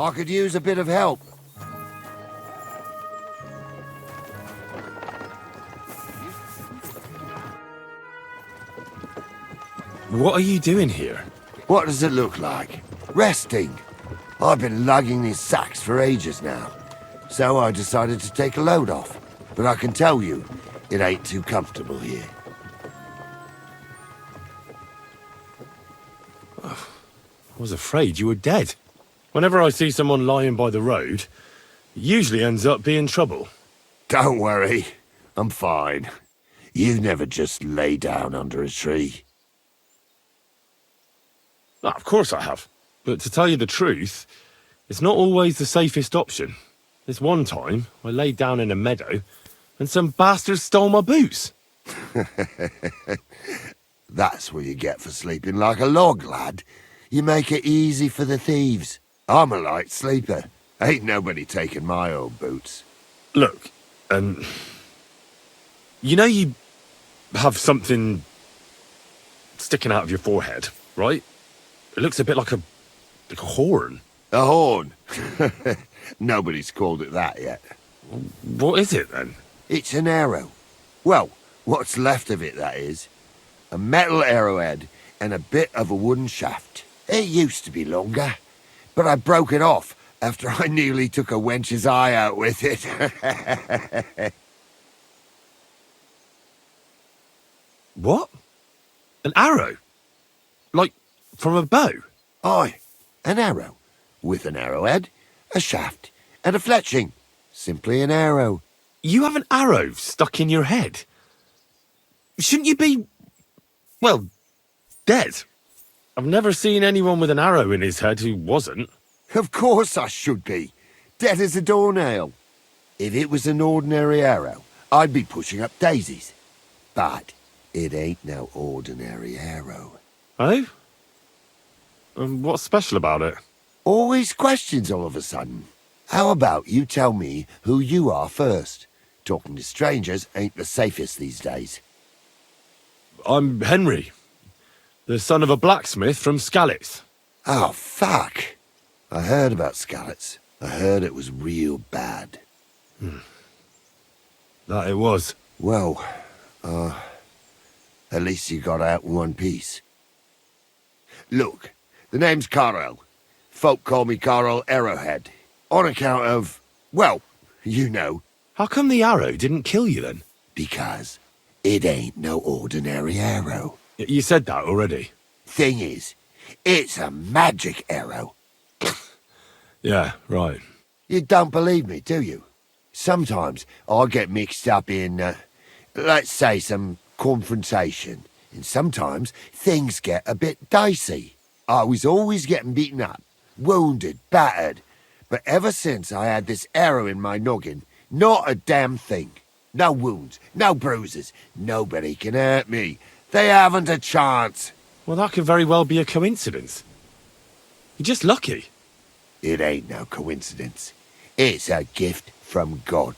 I could use a bit of help. What are you doing here? What does it look like? Resting. I've been lugging these sacks for ages now, so I decided to take a load off. But I can tell you, it ain't too comfortable here. I was afraid you were dead. Whenever I see someone lying by the road, it usually ends up being trouble. Don't worry, I'm fine. You never just lay down under a tree. Ah, of course I have. But to tell you the truth, it's not always the safest option. This one time, I laid down in a meadow, and some bastards stole my boots. That's what you get for sleeping like a log, lad. You make it easy for the thieves. I'm a light sleeper. Ain't nobody taking my old boots. Look, you know you have something sticking out of your forehead, right? It looks a bit like a horn. A horn? Nobody's called it that yet. What is it, then? It's an arrow. Well, what's left of it, that is. A metal arrowhead and a bit of a wooden shaft. It used to be longer, but I broke it off after I nearly took a wench's eye out with it. What? An arrow? Like, from a bow? Aye, an arrow. With an arrowhead, a shaft, and a fletching. Simply an arrow. You have an arrow stuck in your head? Shouldn't you be, well, dead? I've never seen anyone with an arrow in his head who wasn't. Of course I should be. Dead as a doornail. If it was an ordinary arrow, I'd be pushing up daisies. But it ain't no ordinary arrow. Oh? And what's special about it? Always questions all of a sudden. How about you tell me who you are first? Talking to strangers ain't the safest these days. I'm Henry, the son of a blacksmith from Skalitz. Oh, fuck. I heard about Skalitz. I heard it was real bad. That it was. Well, at least you got out in one piece. Look, the name's Carl. Folk call me Carl Arrowhead. On account of, well, you know. How come the arrow didn't kill you then? Because it ain't no ordinary arrow. You said that already. Thing is, it's a magic arrow. Yeah, right. You don't believe me, do you? Sometimes I get mixed up in, let's say, some confrontation. And sometimes things get a bit dicey. I was always getting beaten up, wounded, battered. But ever since I had this arrow in my noggin, not a damn thing. No wounds, no bruises. Nobody can hurt me. They haven't a chance. Well, that could very well be a coincidence. You're just lucky. It ain't no coincidence. It's a gift from God.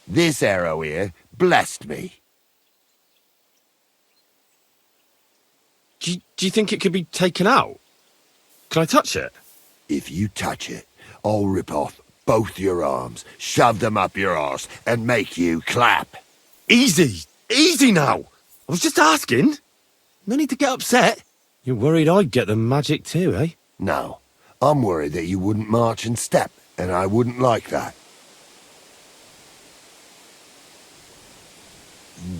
This arrow here blessed me. Do you think it could be taken out? Can I touch it? If you touch it, I'll rip off both your arms, shove them up your arse, and make you clap. Easy! Easy now! I was just asking. No need to get upset. You're worried I'd get the magic too, eh? No, I'm worried that you wouldn't march and step, and I wouldn't like that.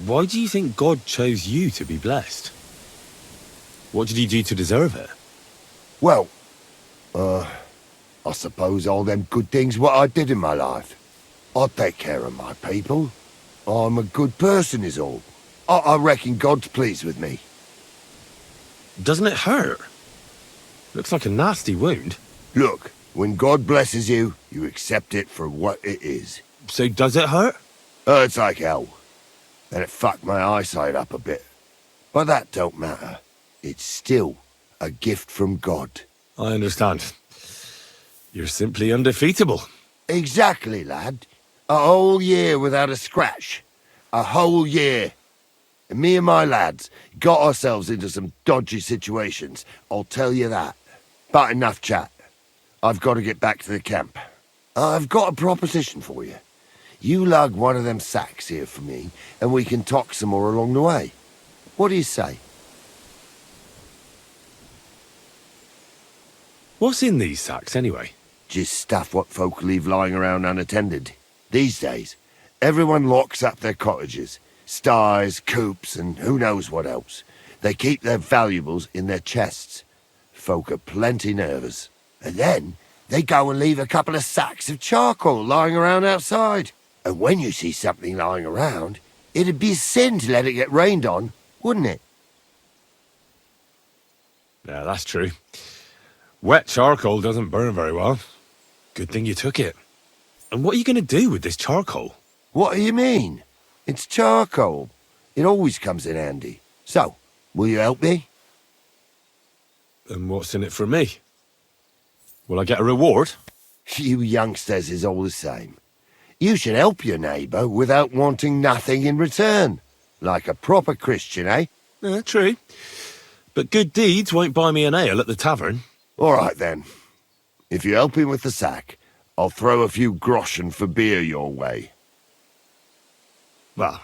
Why do you think God chose you to be blessed? What did you do to deserve it? Well, I suppose all them good things what I did in my life. I take care of my people. I'm a good person is all. I reckon God's pleased with me. Doesn't it hurt? Looks like a nasty wound. Look, when God blesses you, you accept it for what it is. So does it hurt? Hurts like hell. And it fucked my eyesight up a bit. But that don't matter. It's still a gift from God. I understand. You're simply undefeatable. Exactly, lad. A whole year without a scratch. A whole year. And me and my lads got ourselves into some dodgy situations, I'll tell you that. But enough chat. I've got to get back to the camp. I've got a proposition for you. You lug one of them sacks here for me, and we can talk some more along the way. What do you say? What's in these sacks, anyway? Just stuff what folk leave lying around unattended. These days, everyone locks up their cottages, sties, coops, and who knows what else. They keep their valuables in their chests. Folk are plenty nervous. And then they go and leave a couple of sacks of charcoal lying around outside. And when you see something lying around, it'd be a sin to let it get rained on, wouldn't it? Yeah, that's true. Wet charcoal doesn't burn very well. Good thing you took it. And what are you going to do with this charcoal? What do you mean? It's charcoal. It always comes in handy. So, will you help me? And what's in it for me? Will I get a reward? You youngsters is all the same. You should help your neighbour without wanting nothing in return. Like a proper Christian, eh? True. But good deeds won't buy me an ale at the tavern. All right, then. If you help him with the sack, I'll throw a few groschen for beer your way. Well,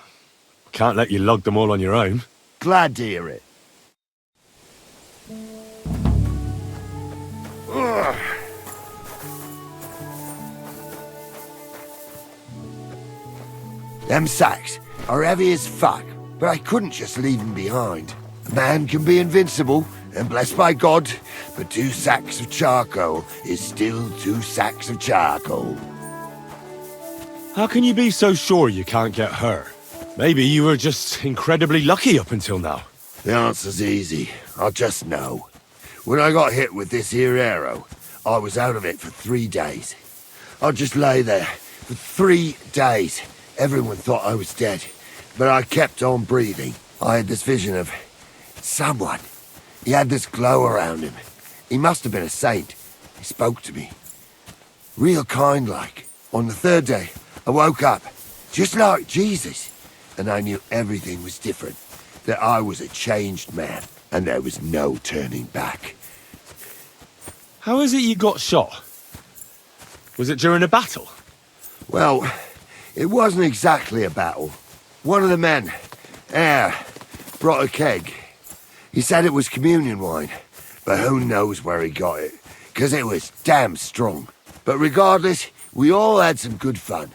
can't let you lug them all on your own. Glad to hear it. Ugh. Them sacks are heavy as fuck, but I couldn't just leave them behind. A man can be invincible, and blessed by God, but 2 sacks of charcoal is still 2 sacks of charcoal. How can you be so sure you can't get hurt? Maybe you were just incredibly lucky up until now. The answer's easy. I just know. When I got hit with this here arrow, I was out of it for 3 days. I just lay there for 3 days. Everyone thought I was dead, but I kept on breathing. I had this vision of someone. He had this glow around him. He must have been a saint. He spoke to me. Real kind-like. On the 3rd day, I woke up, just like Jesus, and I knew everything was different, that I was a changed man, and there was no turning back. How is it you got shot? Was it during a battle? Well, it wasn't exactly a battle. One of the men, brought a keg. He said it was communion wine, but who knows where he got it, 'cause it was damn strong. But regardless, we all had some good fun,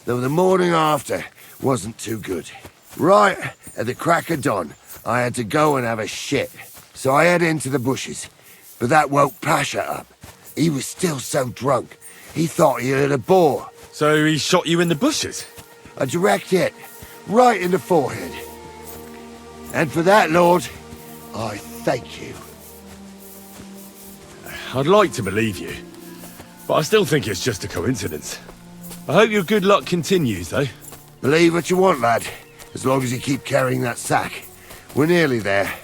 though the morning after wasn't too good. Right at the crack of dawn, I had to go and have a shit, so I headed into the bushes, but that woke Pasha up. He was still so drunk, he thought he heard a boar. So he shot you in the bushes? A direct hit, right in the forehead. And for that, Lord, I thank you. I'd like to believe you, but I still think it's just a coincidence. I hope your good luck continues, though. Believe what you want, lad, as long as you keep carrying that sack. We're nearly there.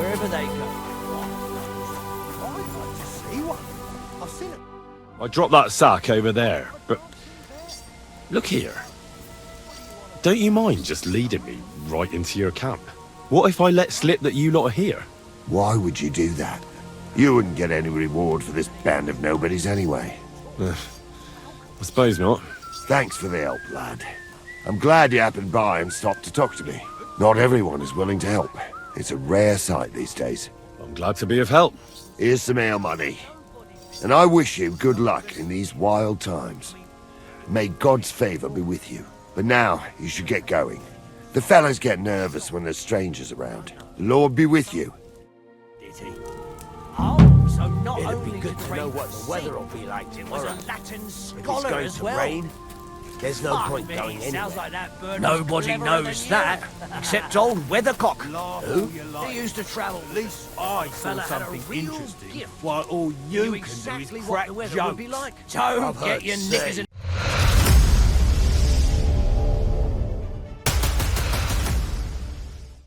wherever they go. I'd like to see one. I've seen it. I dropped that sack over there, but look here. Don't you mind just leading me right into your camp? What if I let slip that you lot are here? Why would you do that? You wouldn't get any reward for this band of nobodies anyway. I suppose not. Thanks for the help, lad. I'm glad you happened by and stopped to talk to me. Not everyone is willing to help. It's a rare sight these days. I'm glad to be of help. Here's some ale money. And I wish you good luck in these wild times. May God's favor be with you. But now, you should get going. The fellas get nervous when there's strangers around. The Lord be with you. Did he? Oh, so not It'd only be good did to know Rain what the sing, weather will be like was tomorrow. a Latin If it's scholar going as to well. rain, there's no Fuck point me, going anywhere. sounds like that bird was Nobody cleverer knows than that, you. except old Weathercock. Who? He used to travel. At least I Fella saw had a something real interesting, gift. while all Knew you can exactly do is what crack the weather jokes. would be like. So I've get heard your knickers say